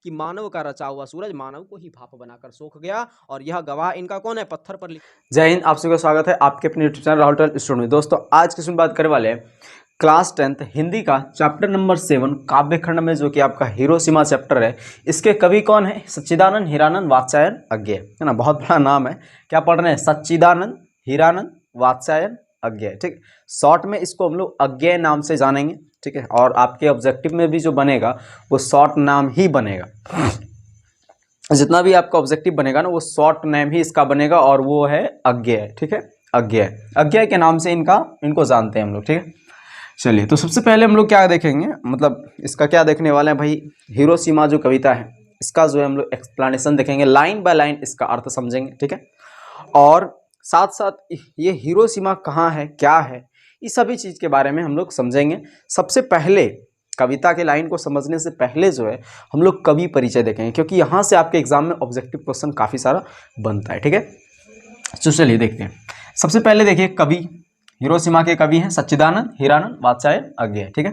कि मानव का रचा हुआ सूरज मानव को ही भाप बनाकर सोख गया, और यह गवाह इनका कौन है? पत्थर पर जय हिंद, आप सभी का स्वागत है आपके अपने YouTube channel Rahul talent studio में। दोस्तों आज की बात करने वाले हैं क्लास 10th हिंदी का चैप्टर नंबर 7 काव्यखंड में, जो कि आपका हिरोशिमा चैप्टर है। इसके कवि कौन है? सच्चिदानंद हीरानंद वात्स्यायन अज्ञेय, है ना। बहुत बड़ा नाम है। क्या पढ़ रहे हैं? सच्चिदानंद हीरानंद वात्स्यायन अज्ञेय, ठीक। शॉर्ट में इसको हम लोग अज्ञेय नाम से जानेंगे, ठीक है। और आपके ऑब्जेक्टिव में भी जो बनेगा वो शॉर्ट नाम ही बनेगा। जितना भी आपका ऑब्जेक्टिव बनेगा ना, वो शॉर्ट नेम ही इसका बनेगा, और वो है अज्ञेय, ठीक है। अज्ञेय, अज्ञेय के नाम से इनको जानते हैं हम लोग, ठीक है। चलिए, तो सबसे पहले हम लोग क्या देखेंगे, मतलब इसका क्या देखने वाले हैं भाई, हिरोशिमा जो कविता है इसका जो है हम लोग एक्सप्लेनेशन देखेंगे, लाइन बाय लाइन इसका अर्थ समझेंगे, ठीक है। और साथ साथ ये हिरोशिमा कहाँ है, क्या है, इस सभी चीज़ के बारे में हम लोग समझेंगे। सबसे पहले कविता के लाइन को समझने से पहले जो है हम लोग कवि परिचय देखेंगे, क्योंकि यहाँ से आपके एग्जाम में ऑब्जेक्टिव क्वेश्चन काफ़ी सारा बनता है, ठीक है। तो चलिए देखते हैं। सबसे पहले देखिए, कवि हिरोशिमा के कवि हैं सच्चिदानंद हीरानंद वात्स्यायन अज्ञेय, ठीक है।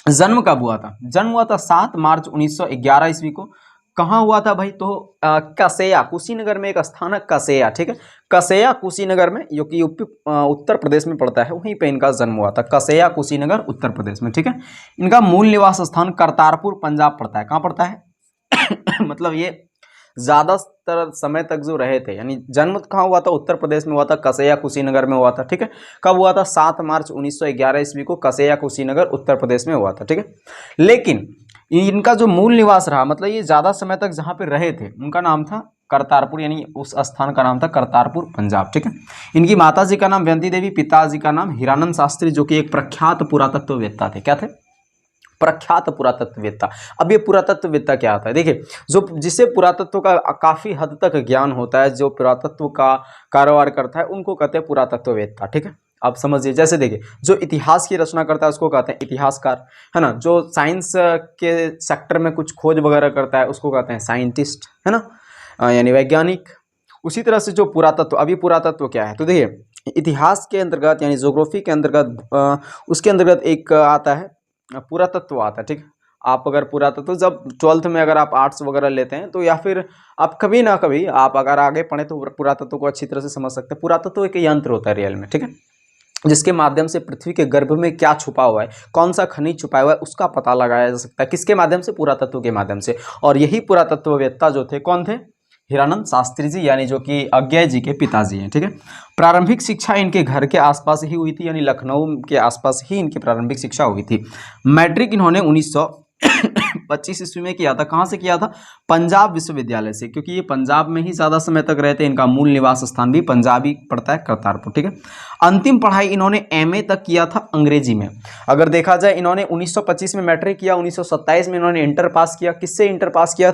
जन्म कब हुआ था? जन्म हुआ था 7 मार्च 1911 ईस्वी को। कहाँ हुआ था भाई? तो कसेया, कुशीनगर में एक स्थान है कसेया, ठीक है। कसेया कुशीनगर में, जो कि यूपी उत्तर प्रदेश में पड़ता है, वहीं पे इनका जन्म हुआ था। कसेया कुशीनगर उत्तर प्रदेश में, ठीक है। इनका मूल निवास स्थान करतारपुर पंजाब पड़ता है। कहाँ पड़ता है? मतलब ये ज़्यादातर समय तक जो रहे थे, यानी जन्म कहाँ हुआ था? उत्तर प्रदेश में हुआ था, कसेया कुशीनगर में हुआ था, ठीक है। कब हुआ था? 7 मार्च 1911 ईस्वी को कसेया कुशीनगर उत्तर प्रदेश में हुआ था, ठीक है। लेकिन इनका जो मूल निवास रहा, मतलब ये ज़्यादा समय तक जहाँ पे रहे थे, उनका नाम था करतारपुर, यानी उस स्थान का नाम था करतारपुर पंजाब, ठीक है। इनकी माता जी का नाम व्यंती देवी, पिताजी का नाम हीरानंद शास्त्री, जो कि एक प्रख्यात पुरातत्ववेत्ता थे। क्या थे? प्रख्यात पुरातत्ववेत्ता। अब ये पुरातत्ववेत्ता क्या आता है? देखिए, जो जिसे पुरातत्व का काफ़ी हद तक ज्ञान होता है, जो पुरातत्व का कारोबार करता है, उनको कहते हैं पुरातत्ववेत्ता, ठीक है। आप समझिए, जैसे देखिए, जो इतिहास की रचना करता है उसको कहते हैं इतिहासकार, है ना। जो साइंस के सेक्टर में कुछ खोज वगैरह करता है उसको कहते हैं साइंटिस्ट, है ना, यानी वैज्ञानिक। उसी तरह से जो पुरातत्व, अभी पुरातत्व क्या है, तो देखिए इतिहास के अंतर्गत यानी ज्योग्राफी के अंतर्गत उसके अंतर्गत एक आता है पुरातत्व आता है, ठीक है। आप अगर पुरातत्व, जब 12th में अगर आप आर्ट्स वगैरह लेते हैं, तो या फिर आप कभी ना कभी आप अगर आगे पढ़े तो पुरातत्व को अच्छी तरह से समझ सकते हैं। पुरातत्व एक यंत्र होता है रियल में, ठीक है, जिसके माध्यम से पृथ्वी के गर्भ में क्या छुपा हुआ है, कौन सा खनिज छुपा हुआ है, उसका पता लगाया जा सकता है। किसके माध्यम से? पुरातत्व के माध्यम से। और यही पुरातत्ववेत्ता जो थे, कौन थे? हीरानंद शास्त्री जी, यानी जो कि अज्ञेय जी के पिताजी हैं, ठीक है। प्रारंभिक शिक्षा इनके घर के आसपास ही हुई थी, यानी लखनऊ के आसपास ही इनकी प्रारंभिक शिक्षा हुई थी। मैट्रिक इन्होंने 1925 ईस्वी में किया था। कहाँ से किया था? पंजाब विश्वविद्यालय से, क्योंकि ये पंजाब में ही ज़्यादा समय तक रहते हैं। इनका मूल निवास स्थान भी पंजाबी पड़ता है, करतारपुर, ठीक है। अंतिम पढ़ाई इन्होंने एमए तक किया था अंग्रेजी में। अगर देखा जाए, इन्होंने 1925 में मैट्रिक किया, 1927 में इन्होंने इंटर पास किया। किससे इंटर पास किया?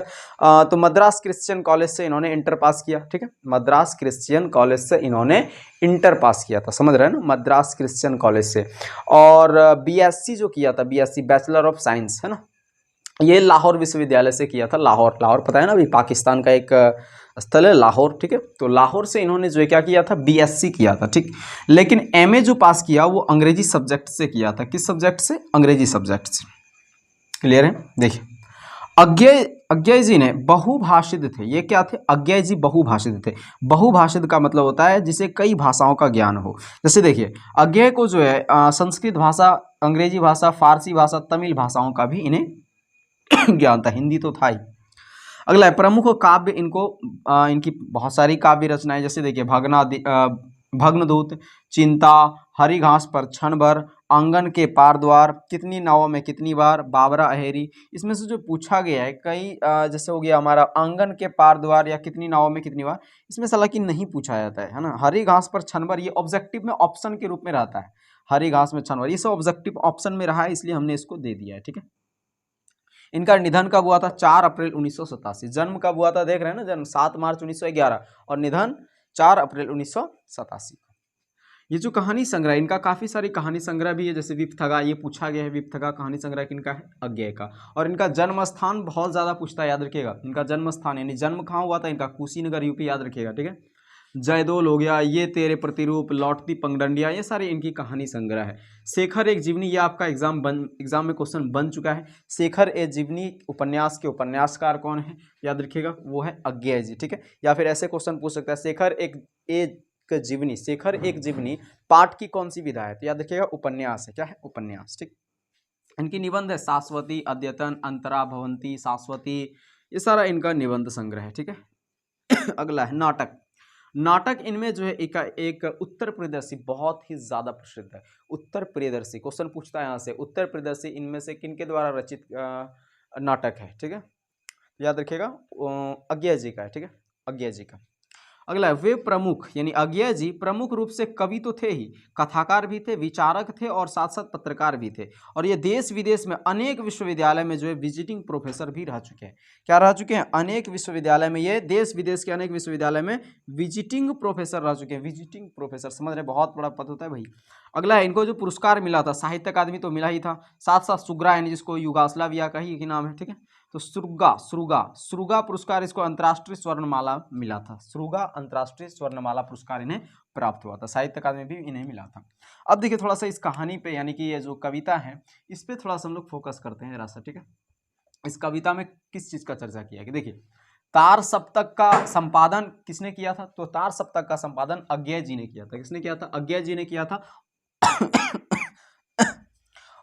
तो मद्रास क्रिश्चियन कॉलेज से इन्होंने इंटर पास किया, ठीक है। मद्रास क्रिश्चियन कॉलेज से इन्होंने इंटर पास किया था, समझ रहे हैं ना, मद्रास क्रिश्चियन कॉलेज से। और बीएससी जो किया था, बीएससी बैचलर ऑफ साइंस, है ना, ये लाहौर विश्वविद्यालय से किया था। लाहौर, लाहौर पता है ना, अभी पाकिस्तान का एक स्थल है लाहौर, ठीक है। तो लाहौर से इन्होंने जो है क्या किया था? बीएससी किया था, ठीक। लेकिन एमए जो पास किया वो अंग्रेजी सब्जेक्ट से किया था। किस सब्जेक्ट से? अंग्रेजी सब्जेक्ट से। क्लियर है? देखिए, अज्ञेय जी ने बहुभाषित थे। ये क्या थे? अज्ञेय जी बहुभाषित थे। बहुभाषित का मतलब होता है जिसे कई भाषाओं का ज्ञान हो। जैसे देखिए, अज्ञेय को जो है संस्कृत भाषा, अंग्रेजी भाषा, फारसी भाषा, तमिल भाषाओं का भी इन्हें ज्ञान था। हिंदी तो था ही। अगला है प्रमुख काव्य। इनकी बहुत सारी काव्य रचनाएं, जैसे देखिए भग्नदूत, चिंता, हरी घास पर क्षण भर, आंगन के पार द्वार, कितनी नावों में कितनी बार, बाबरा अहेरी। इसमें से जो पूछा गया है कई, जैसे हो गया हमारा आंगन के पार द्वार या कितनी नावों में कितनी बार, इसमें से हालांकि नहीं पूछा जाता है ना। हरी घास पर क्षण भर ये ऑब्जेक्टिव में ऑप्शन के रूप में रहता है। हरी घास में क्षण भर, ये सब ऑब्जेक्टिव ऑप्शन में रहा है, इसलिए हमने इसको दे दिया है, ठीक है। इनका निधन कब हुआ था? 4 अप्रैल 1987। जन्म कब हुआ था? देख रहे हैं ना, जन्म 7 मार्च 1911 और निधन 4 अप्रैल 1987। ये जो कहानी संग्रह, इनका काफ़ी सारी कहानी संग्रह भी है, जैसे विप्थगा, ये पूछा गया है। विप्थगा कहानी संग्रह किनका है? अज्ञेय का। और इनका जन्म स्थान बहुत ज़्यादा पूछता है, याद रखिएगा। इनका जन्म स्थान यानी जन्म कहाँ हुआ था इनका? कुशीनगर यूपी, याद रखिएगा, ठीक है। जयदोल हो गया, ये तेरे प्रतिरूप, लौटती पगडंडियाँ, ये सारी इनकी कहानी संग्रह है। शेखर एक जीवनी, ये आपका एग्जाम में क्वेश्चन बन चुका है। शेखर ए जीवनी उपन्यास के उपन्यासकार कौन है, याद रखिएगा, वो है अज्ञेय जी, ठीक है। या फिर ऐसे क्वेश्चन पूछ सकता है, शेखर एक जीवनी पाठ की कौन सी विधा है, तो याद रखिएगा उपन्यास है, क्या है, उपन्यास, ठीक। इनकी निबंध है शाश्वती, अद्यतन, अंतरा भवंती, शाश्वती, ये सारा इनका निबंध संग्रह है, ठीक है। अगला है नाटक। नाटक इनमें जो है एक उत्तर प्रियदर्शी बहुत ही ज्यादा प्रसिद्ध है। उत्तर प्रियदर्शी क्वेश्चन पूछता है यहाँ से, उत्तर प्रियदर्शी इनमें से किनके द्वारा रचित नाटक है, ठीक है, याद रखिएगा अज्ञेय जी का है, ठीक है, अज्ञेय जी का। अगला है वे प्रमुख, यानी अज्ञेय जी प्रमुख रूप से कवि तो थे ही, कथाकार भी थे, विचारक थे और साथ साथ पत्रकार भी थे। और ये देश विदेश में अनेक विश्वविद्यालय में जो है विजिटिंग प्रोफेसर भी रह चुके हैं। क्या रह चुके हैं, अनेक विश्वविद्यालय में, ये देश विदेश के अनेक विश्वविद्यालय में विजिटिंग प्रोफेसर रह चुके हैं। विजिटिंग प्रोफेसर समझ रहे, बहुत बड़ा पद होता है भाई। अगला है इनको जो पुरस्कार मिला था, साहित्य अकादमी तो मिला ही था, साथ साथ सुग्रा यानी जिसको युगास्लाविया का ही नाम है, ठीक है, तो श्रुगा पुरस्कार इसको अंतर्राष्ट्रीय स्वर्णमाला मिला था। श्रुगा अंतर्राष्ट्रीय स्वर्णमाला पुरस्कार इन्हें प्राप्त हुआ था, साहित्य अकादमी भी इन्हें मिला था। अब देखिए थोड़ा सा इस कहानी पे, यानी कि ये जो कविता है इस पे थोड़ा सा हम लोग फोकस करते हैं जरा सा, ठीक है। इस कविता में किस चीज का चर्चा किया है, देखिए तार सप्तक का संपादन किसने किया था, तो तार सप्तक का संपादन अज्ञेय जी ने किया था। किसने किया था, अज्ञेय जी ने किया था।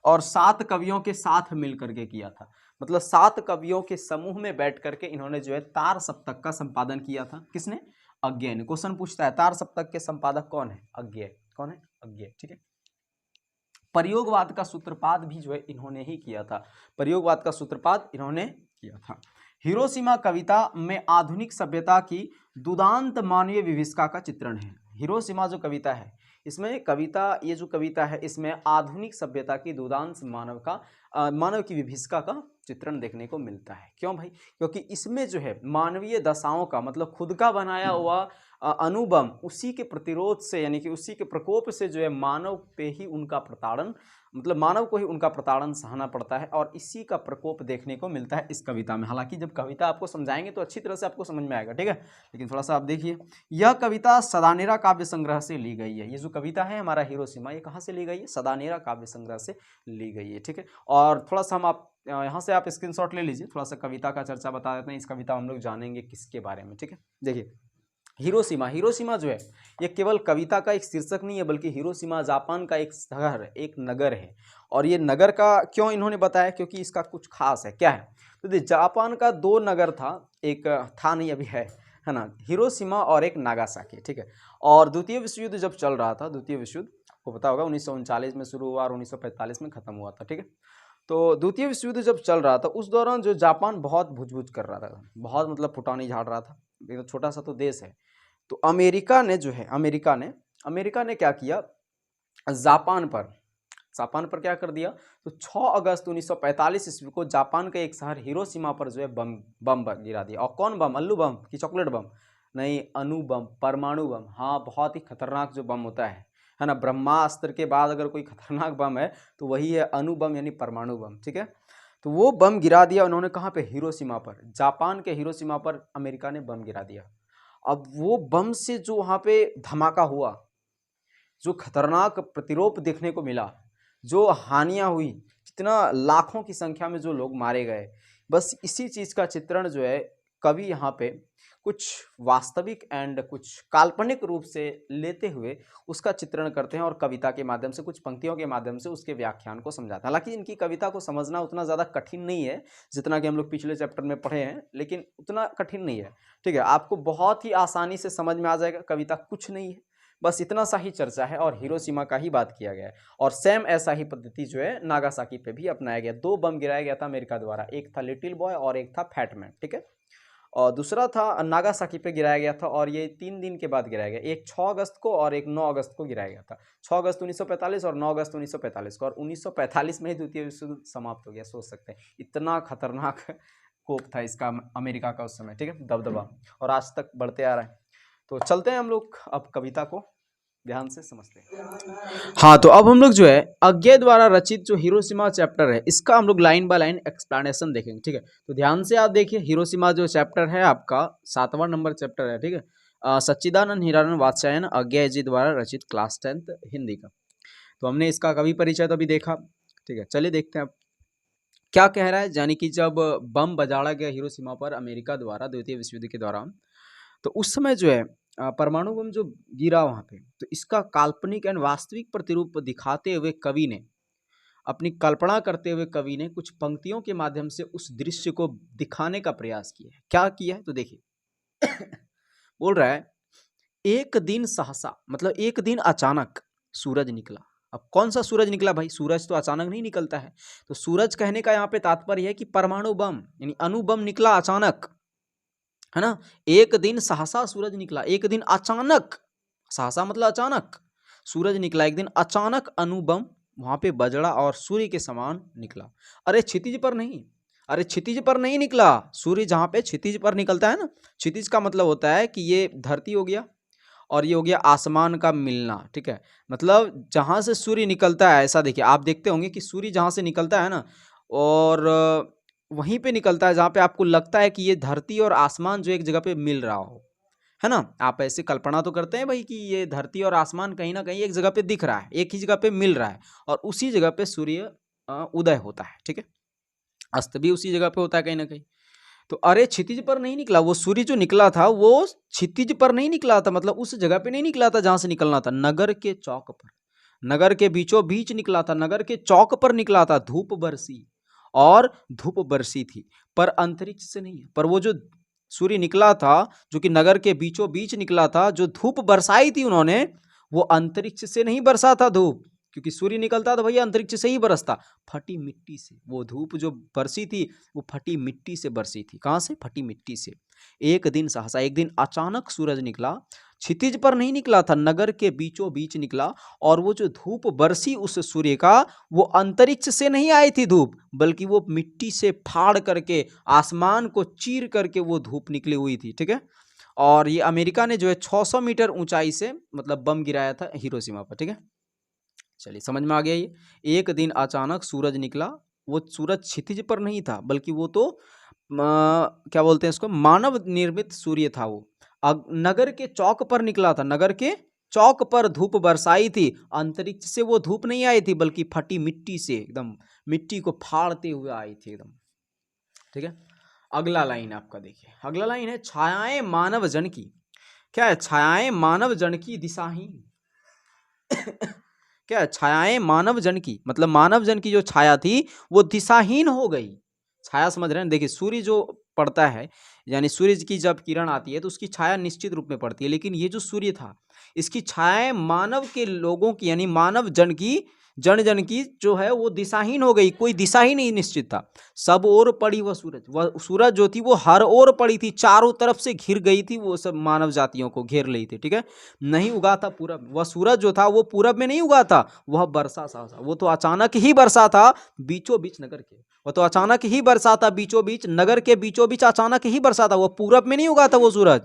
और 7 कवियों के साथ मिल करके किया था, मतलब 7 कवियों के समूह में बैठ करके इन्होंने जो है तार सप्तक का संपादन किया था। किसने, अज्ञेय ने। क्वेश्चन पूछता है तार सप्तक के संपादक कौन है, अज्ञेय। कौन है, अज्ञेय, ठीक है। प्रयोगवाद का सूत्रपात भी जो है इन्होंने ही किया था, प्रयोगवाद का सूत्रपात इन्होंने किया था। हिरोशिमा कविता में आधुनिक सभ्यता की दुदांत मानवीय विभीषिका का चित्रण है। हिरोशिमा जो कविता है इसमें कविता, ये जो कविता है इसमें आधुनिक सभ्यता की दुदांत मानव की विभीषिका का चित्रण देखने को मिलता है। क्यों भाई, क्योंकि इसमें जो है मानवीय दशाओं का, मतलब खुद का बनाया हुआ अणुबम, उसी के प्रतिरोध से, यानी कि उसी के प्रकोप से जो है मानव पे ही उनका प्रताड़न, मतलब मानव को ही उनका प्रताड़न सहना पड़ता है, और इसी का प्रकोप देखने को मिलता है इस कविता में। हालांकि जब कविता आपको समझाएंगे तो अच्छी तरह से आपको समझ में आएगा, ठीक है, लेकिन थोड़ा सा आप देखिए, यह कविता सदानेरा काव्य संग्रह से ली गई है। ये जो कविता है हमारा हिरोशिमा, ये कहाँ से ली गई है, सदानेरा काव्य संग्रह से ली गई है, ठीक है। और थोड़ा सा हम आप यहाँ से आप स्क्रीनशॉट ले लीजिए, थोड़ा सा कविता का चर्चा बता देते हैं। इस कविता हम लोग जानेंगे किसके बारे में, ठीक है। देखिए हिरोशिमा, हिरोशिमा जो है ये केवल कविता का एक शीर्षक नहीं है, बल्कि हिरोशिमा जापान का एक शहर, एक नगर है। और ये नगर का क्यों इन्होंने बताया, क्योंकि इसका कुछ खास है। क्या है, तो देखिए जापान का 2 नगर था, एक था नहीं अभी है ना, हिरोशिमा और एक नागासाकी, ठीक है। और द्वितीय विश्व युद्ध जब चल रहा था, द्वितीय विश्व युद्ध आपको पता होगा 1939 में शुरू हुआ और 1945 में खत्म हुआ था, ठीक है। तो द्वितीय विश्व युद्ध जब चल रहा था उस दौरान जो जापान बहुत भुज कर रहा था, बहुत मतलब फुटानी झाड़ रहा था, एक छोटा सा तो देश है। तो अमेरिका ने जो है, अमेरिका ने क्या किया, जापान पर क्या कर दिया, तो 6 अगस्त 1945 ईस्वी को जापान के एक शहर हिरोशिमा पर जो है बम गिरा दिया। और कौन बम, अल्लू बम कि चॉकलेट बम, नहीं, अणु बम, परमाणु बम। हाँ, बहुत ही खतरनाक जो बम होता है ना, ब्रह्मास्त्र के बाद अगर कोई खतरनाक बम है तो वही है अणु बम, यानी परमाणु बम, ठीक है। तो वो बम गिरा दिया उन्होंने, कहाँ पे, हिरोशिमा पर, जापान के हिरोशिमा पर अमेरिका ने बम गिरा दिया। अब वो बम से जो वहाँ पे धमाका हुआ, जो खतरनाक प्रतिरोध देखने को मिला, जो हानियां हुई, कितना लाखों की संख्या में जो लोग मारे गए, बस इसी चीज़ का चित्रण जो है कवि यहाँ पे कुछ वास्तविक एंड कुछ काल्पनिक रूप से लेते हुए उसका चित्रण करते हैं, और कविता के माध्यम से, कुछ पंक्तियों के माध्यम से उसके व्याख्यान को समझाते हैं। हालांकि इनकी कविता को समझना उतना ज़्यादा कठिन नहीं है जितना कि हम लोग पिछले चैप्टर में पढ़े हैं, लेकिन उतना कठिन नहीं है, ठीक है। आपको बहुत ही आसानी से समझ में आ जाएगा, कविता कुछ नहीं है, बस इतना सा ही चर्चा है, और हिरोशिमा का ही बात किया गया है। और सेम ऐसा ही पद्धति जो है नागासाकी पे भी अपनाया गया। 2 बम गिराया गया था अमेरिका द्वारा, एक था लिटिल बॉय और एक था फैट मैन, ठीक है। और दूसरा था नागासाकी पे गिराया गया था, और ये 3 दिन के बाद गिराया गया, एक 6 अगस्त को और एक 9 अगस्त को गिराया गया था। 6 अगस्त 1945 और 9 अगस्त 1945 को, और 1945 में ही द्वितीय विश्व युद्ध समाप्त हो गया। सोच सकते हैं इतना खतरनाक कोप था इसका अमेरिका का उस समय, ठीक है, दबदबा, और आज तक बढ़ते आ रहा है। तो चलते हैं हम लोग अब कविता को ध्यान से समझते हैं। हाँ, तो अब हम लोग जो है अज्ञेय द्वारा रचित जो हिरोशिमा चैप्टर है इसका हम लोग लाइन बाय लाइन एक्सप्लेनेशन देखेंगे, ठीक है। तो ध्यान से आप देखिए, हिरोशिमा जो चैप्टर है आपका 7वां नंबर चैप्टर है, ठीक है। सच्चिदानंद हीरानंद वात्स्यायन अज्ञेय जी द्वारा रचित क्लास 10th हिंदी का। तो हमने इसका कवि परिचय तो अभी देखा, ठीक है। चलिए देखते हैं अब क्या कह रहा है। यानी कि जब बम बजाड़ा गया हिरोशिमा पर अमेरिका द्वारा द्वितीय विश्व युद्ध के दौरान, तो उस समय जो है परमाणु बम जो गिरा वहाँ पे, तो इसका काल्पनिक एंड वास्तविक प्रतिरूप दिखाते हुए कवि ने, अपनी कल्पना करते हुए कवि ने कुछ पंक्तियों के माध्यम से उस दृश्य को दिखाने का प्रयास किया है। क्या किया है तो देखिए बोल रहा है, एक दिन सहसा मतलब एक दिन अचानक सूरज निकला। अब कौन सा सूरज निकला भाई? सूरज तो अचानक नहीं निकलता है। तो सूरज कहने का यहाँ पे तात्पर्य है कि परमाणु बम यानी अणु बम निकला अचानक, है ना। एक दिन सहसा सूरज निकला, एक दिन अचानक, सहसा मतलब अचानक सूरज निकला, एक दिन अचानक अणु बम वहां पे बजड़ा और सूर्य के समान निकला। अरे क्षितिज पर नहीं, अरे क्षितिज पर नहीं निकला। सूर्य जहाँ पे क्षितिज पर निकलता है ना, क्षितिज का मतलब होता है कि ये धरती हो गया और ये हो गया आसमान का मिलना, ठीक है। मतलब जहाँ से सूर्य निकलता है, ऐसा देखिए आप देखते होंगे कि सूर्य जहाँ से निकलता है ना, और वहीं पे निकलता है जहाँ पे आपको लगता है कि ये धरती और आसमान जो एक जगह पे मिल रहा हो, है ना। आप ऐसे कल्पना तो करते हैं भाई कि ये धरती और आसमान कहीं ना कहीं एक जगह पे दिख रहा है, एक ही जगह पे मिल रहा है, और उसी जगह पे सूर्य उदय होता है, ठीक है। अस्त भी उसी जगह पे होता है कहीं ना कहीं। तो अरे क्षितिज पर नहीं निकला, वो सूर्य जो निकला था वो क्षितिज पर नहीं निकला था, मतलब उस जगह पे नहीं निकला था जहां से निकलना था। नगर के चौक पर, नगर के बीचों बीच निकला था, नगर के चौक पर निकला था। धूप बरसी और धूप बरसी थी, पर अंतरिक्ष से नहीं है। पर वो जो सूर्य निकला था, जो कि नगर के बीचों बीच निकला था, जो धूप बरसाई थी उन्होंने, वो अंतरिक्ष से नहीं बरसा था धूप, क्योंकि सूर्य निकलता तो भैया अंतरिक्ष से ही बरसता। फटी मिट्टी से वो धूप जो बरसी थी, वो फटी मिट्टी से बरसी थी। कहाँ से? फटी मिट्टी से। एक दिन सहसा, एक दिन अचानक सूरज निकला, क्षितिज पर नहीं निकला था, नगर के बीचों बीच निकला। और वो जो धूप बरसी उस सूर्य का, वो अंतरिक्ष से नहीं आई थी धूप, बल्कि वो मिट्टी से फाड़ करके, आसमान को चीर करके वो धूप निकली हुई थी, ठीक है। और ये अमेरिका ने जो है 600 मीटर ऊंचाई से मतलब बम गिराया था हिरोशिमा पर, ठीक है। चलिए समझ में आ गया ये। एक दिन अचानक सूरज निकला, वो सूरज क्षितिज पर नहीं था, बल्कि वो तो क्या बोलते हैं इसको, मानव निर्मित सूर्य था वो। नगर के चौक पर निकला था, नगर के चौक पर धूप बरसाई थी। अंतरिक्ष से वो धूप नहीं आई थी, बल्कि फटी मिट्टी से, एकदम मिट्टी को फाड़ते हुए आई थी एकदम, ठीक है। अगला लाइन आपका देखिए, अगला लाइन है छायाएं मानव जन की। क्या है? छायाएं मानव जन की दिशाहीन। क्या है? छायाएं मानव जन की, मतलब मानव जन की जो छाया थी वो दिशाहीन हो गई। छाया समझ रहे हैं? देखिए सूर्य जो पड़ता है, यानी सूर्य की जब किरण आती है तो उसकी छाया निश्चित रूप में पड़ती है, लेकिन ये जो सूर्य था, इसकी छायाएं मानव के लोगों की, यानी मानव जन की, जन जन की जो है वो दिशाहीन हो गई। कोई दिशा ही नहीं निश्चित था। सब ओर पड़ी वह सूरज जो थी वो हर ओर पड़ी थी, चारों तरफ से घिर गई थी, वो सब मानव जातियों को घेर ली थी, ठीक है। नहीं उगा था पूरब, वह सूरज जो था वो पूरब में नहीं उगा था, वह बरसा सा, वो तो अचानक ही बरसा था बीचों बीच नगर के, वो तो अचानक ही बरसा था बीचों बीच नगर के, बीचों बीच अचानक ही बरसा था, वो पूरब में नहीं उगा था वो सूरज।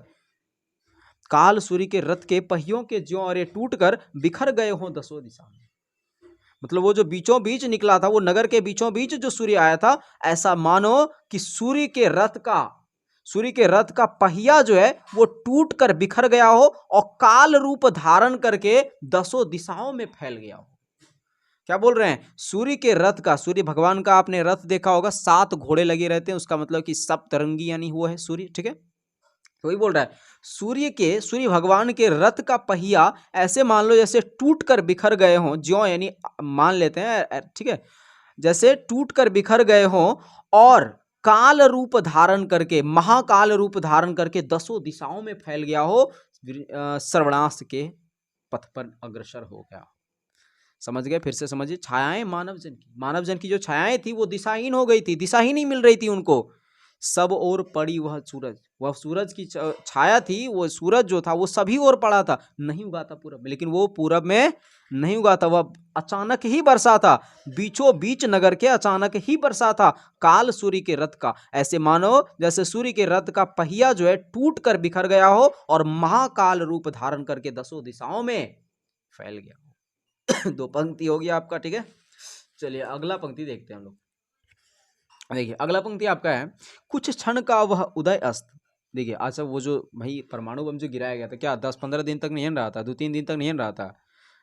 काल सूर्य के रथ के पहियों के ज्यों अरे टूट कर बिखर गए हों दसों दिशा में। मतलब वो जो बीचों बीच निकला था, वो नगर के बीचों बीच जो सूर्य आया था, ऐसा मानो कि सूर्य के रथ का पहिया जो है वो टूट कर बिखर गया हो और काल रूप धारण करके दसों दिशाओं में फैल गया हो। क्या बोल रहे हैं? सूर्य के रथ का, सूर्य भगवान का आपने रथ देखा होगा, 7 घोड़े लगे रहते हैं, उसका मतलब कि सप्तरंगी यानी वो है सूर्य, ठीक है। तो वही बोल रहा है, सूर्य भगवान के रथ का पहिया ऐसे मान लो जैसे टूट कर बिखर गए हों, ज्यों यानी मान लेते हैं, ठीक है, जैसे टूट कर बिखर गए हों और काल रूप धारण करके, महाकाल रूप धारण करके दसों दिशाओं में फैल गया हो, सर्वनाश के पथ पर अग्रसर हो गया। समझ गए? फिर से समझिए, छायाएं मानव जन की जो छायाएं थी वो दिशाहीन हो गई थी, दिशा ही नहीं मिल रही थी उनको। सब ओर पड़ी वह सूरज की छाया थी, वो सूरज जो था वो सभी ओर पड़ा था, नहीं उगा था पूरब में, लेकिन वो पूरब में नहीं उगा था, वह अचानक ही बरसा था, बीचों बीच नगर के अचानक ही बरसा था काल सूर्य के रथ का। ऐसे मानो जैसे सूर्य के रथ का पहिया जो है टूट कर बिखर गया हो और महाकाल रूप धारण करके दसों दिशाओं में फैल गया हो। 2 पंक्ति हो गया आपका, ठीक है। चलिए अगला पंक्ति देखते हैं हम लोग। देखिए अगला पंक्ति आपका है, कुछ क्षण का वह उदय अस्त। देखिए अच्छा वो जो भाई परमाणु बम जो गिराया गया था क्या 10-15 दिन तक नहीं रहा था, 2-3 दिन तक नहीं रहा था।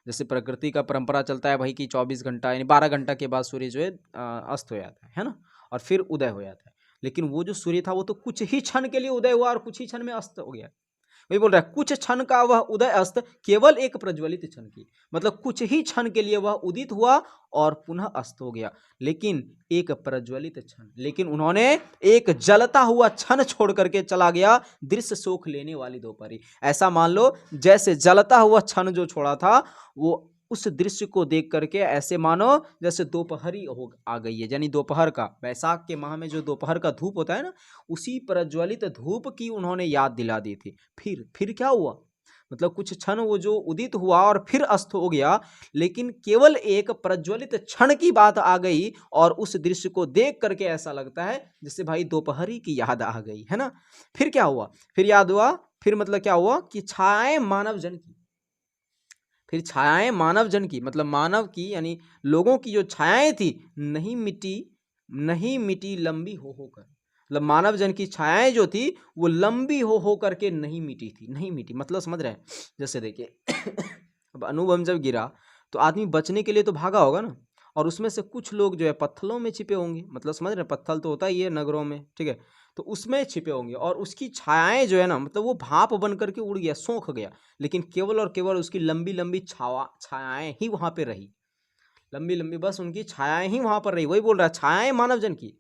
जैसे प्रकृति का परंपरा चलता है भाई कि 24 घंटा यानी 12 घंटा के बाद सूर्य जो है अस्त हो जाता है ना, और फिर उदय हो जाता है। लेकिन वो जो सूर्य था वो तो कुछ ही क्षण के लिए उदय हुआ और कुछ ही क्षण में अस्त हो गया। वही बोल रहा है कुछ क्षण का वह उदय अस्त केवल एक प्रज्वलित क्षण की, मतलब कुछ ही क्षण के लिए वह उदित हुआ और पुनः अस्त हो गया, लेकिन एक प्रज्वलित क्षण। लेकिन उन्होंने एक जलता हुआ क्षण छोड़ करके चला गया दृश्य सोख लेने वाली दोपहरी। ऐसा मान लो जैसे जलता हुआ क्षण जो छोड़ा था वो उस दृश्य को देख करके ऐसे मानो जैसे दोपहरी हो आ गई है, यानी दोपहर का, वैशाख के माह में जो दोपहर का धूप होता है ना, उसी प्रज्वलित धूप की उन्होंने याद दिला दी थी। फिर क्या हुआ, मतलब कुछ क्षण वो जो उदित हुआ और फिर अस्त हो गया, लेकिन केवल एक प्रज्वलित क्षण की बात आ गई और उस दृश्य को देख करके ऐसा लगता है जैसे भाई दोपहरी की याद आ गई है ना। फिर क्या हुआ, फिर याद हुआ, फिर मतलब क्या हुआ कि छायाएं मानव जन की, फिर छायाएं मानव जन की मतलब मानव की यानी लोगों की जो छायाएं थी नहीं मिटी लंबी हो कर, मतलब मानव जन की छायाएं जो थी वो लंबी हो करके नहीं मिटी थी, नहीं मिटी मतलब समझ रहे हैं। जैसे देखिए अब अणुबम जब गिरा तो आदमी बचने के लिए तो भागा होगा ना, और उसमें से कुछ लोग जो है पत्थलों में छिपे होंगे, मतलब समझ रहे हैं, पत्थल तो होता ही है नगरों में, ठीक है, तो उसमें छिपे होंगे और उसकी छायाएं जो है ना, मतलब वो भाप बन करके उड़ गया, सोख गया, लेकिन केवल और केवल उसकी लंबी लंबी छायाएं ही वहां पे रही, लंबी लंबी बस उनकी छायाएं ही वहां पर रही। वही बोल रहा है छायाएं मानव जन की।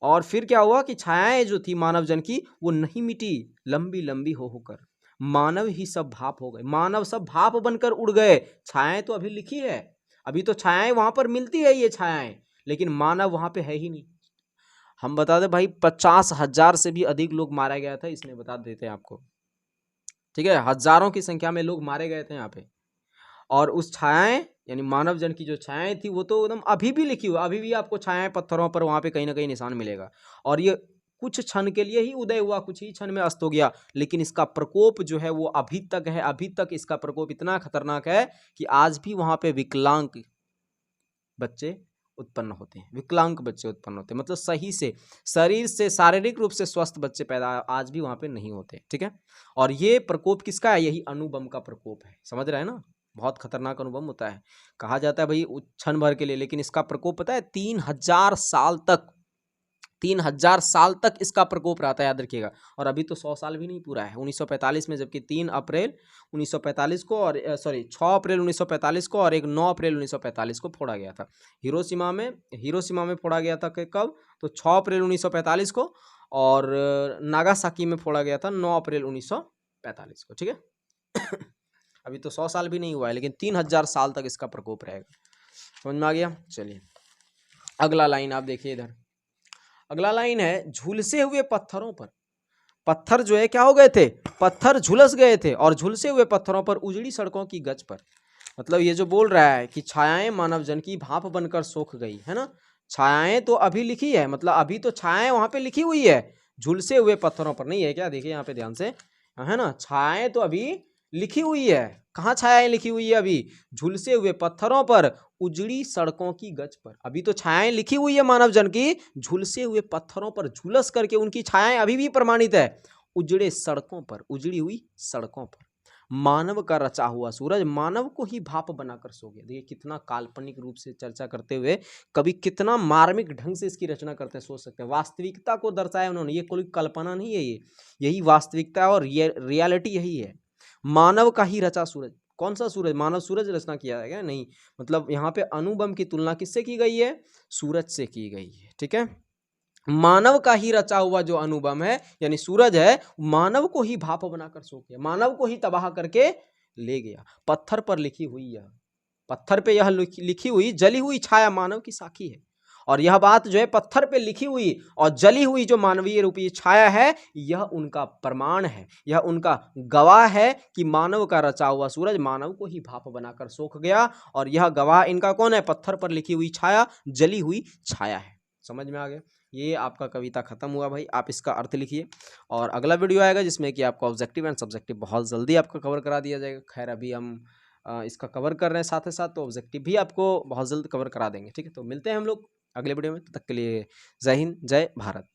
और फिर क्या हुआ कि छायाएं जो थी मानव जन की वो नहीं मिटी, लंबी लंबी होकर मानव ही सब भाप हो गए, मानव सब भाप बनकर उड़ गए। छायाएं तो अभी लिखी है, अभी तो छायाएं वहां पर मिलती है ये छायाएं, लेकिन मानव वहां पे है ही नहीं। हम बता दें भाई 50,000 से भी अधिक लोग मारा गया था, इसमें बता देते हैं आपको, ठीक है, हजारों की संख्या में लोग मारे गए थे यहाँ पे। और उस छायाएं यानी मानव जन की जो छायाएं थी वो तो एकदम अभी भी लिखी हुई, अभी भी आपको छायाएं पत्थरों पर वहां पे कहीं ना कहीं निशान मिलेगा। और ये कुछ क्षण के लिए ही उदय हुआ, कुछ ही क्षण में अस्त हो गया, लेकिन इसका प्रकोप जो है वो अभी तक है, अभी तक इसका प्रकोप इतना खतरनाक है कि आज भी वहां पे विकलांग बच्चे उत्पन्न होते हैं, विकलांग बच्चे उत्पन्न होते हैं, मतलब सही से शरीर से शारीरिक रूप से स्वस्थ बच्चे पैदा आज भी वहां पे नहीं होते, ठीक है। और ये प्रकोप किसका है, यही अणुबम का प्रकोप है, समझ रहे हैं ना, बहुत खतरनाक अणुबम होता है। कहा जाता है भाई क्षण भर के लिए, लेकिन इसका प्रकोप पता है 3,000 साल तक, 3,000 साल तक इसका प्रकोप रहता है, याद रखिएगा। और अभी तो 100 साल भी नहीं पूरा है, 1945 में, जबकि 3 अप्रैल 1945 को और 6 अप्रैल 1945 को और एक 9 अप्रैल 1945 को फोड़ा गया था हिरोशिमा में फोड़ा गया था। कब, तो 6 अप्रैल 1945 को, और नागासाकी में फोड़ा गया था 9 अप्रैल 1945 को, ठीक है। अभी तो 100 साल भी नहीं हुआ है, लेकिन 3,000 साल तक इसका प्रकोप रहेगा। समझ में आ गया। चलिए अगला लाइन आप देखिए इधर, अगला लाइन है झुलसे हुए पत्थरों पर, पत्थर जो है क्या हो गए थे, पत्थर झुलस गए थे, और झुलसे हुए पत्थरों पर उजड़ी सड़कों की गज पर, मतलब ये जो बोल रहा है कि छायाएं मानव जन की भाप बनकर सोख गई है ना। छायाएं तो अभी लिखी है, मतलब अभी तो छायाएं वहां पे लिखी हुई है, झुलसे हुए पत्थरों पर नहीं है क्या, देखिए यहाँ पे ध्यान से, है ना, छायाएं तो अभी लिखी हुई है। कहाँ छायाएं लिखी हुई है, अभी झुलसे हुए पत्थरों पर उजड़ी सड़कों की गज पर, अभी तो छायाएं लिखी हुई है मानव जन की, झुलसे हुए पत्थरों पर झुलस करके उनकी छायाएं अभी भी प्रमाणित है, उजड़े सड़कों पर, उजड़ी हुई सड़कों पर। मानव का रचा हुआ सूरज मानव को ही भाप बनाकर सो गया। देखिए कितना काल्पनिक रूप से चर्चा करते हुए कभी कितना मार्मिक ढंग से इसकी रचना करते हैं, सोच सकते हैं। वास्तविकता को दर्शाया उन्होंने, ये कोई कल्पना नहीं है, ये यही वास्तविकता और रियलिटी यही है। मानव का ही रचा सूरज, कौन सा सूरज, मानव सूरज रचना किया है क्या, नहीं, मतलब यहाँ पे अणुबम की तुलना किससे की गई है, सूरज से की गई है, ठीक है। मानव का ही रचा हुआ जो अणुबम है यानी सूरज है, मानव को ही भाप बनाकर सो गया, मानव को ही तबाह करके ले गया। पत्थर पर लिखी हुई यह, पत्थर पे यह लिखी हुई जली हुई छाया मानव की साखी है, और यह बात जो है पत्थर पे लिखी हुई और जली हुई जो मानवीय रूपी छाया है, यह उनका प्रमाण है, यह उनका गवाह है कि मानव का रचा हुआ सूरज मानव को ही भाप बनाकर सोख गया, और यह गवाह इनका कौन है, पत्थर पर लिखी हुई छाया, जली हुई छाया है। समझ में आ गया। ये आपका कविता खत्म हुआ भाई, आप इसका अर्थ लिखिए, और अगला वीडियो आएगा जिसमें कि आपको ऑब्जेक्टिव एंड सब्जेक्टिव बहुत जल्दी आपका कवर करा दिया जाएगा। खैर अभी हम इसका कवर कर रहे हैं साथ ही साथ, तो ऑब्जेक्टिव भी आपको बहुत जल्द कवर करा देंगे, ठीक है। तो मिलते हैं हम लोग अगले वीडियो में, तब तक के लिए जय हिंद, जय भारत।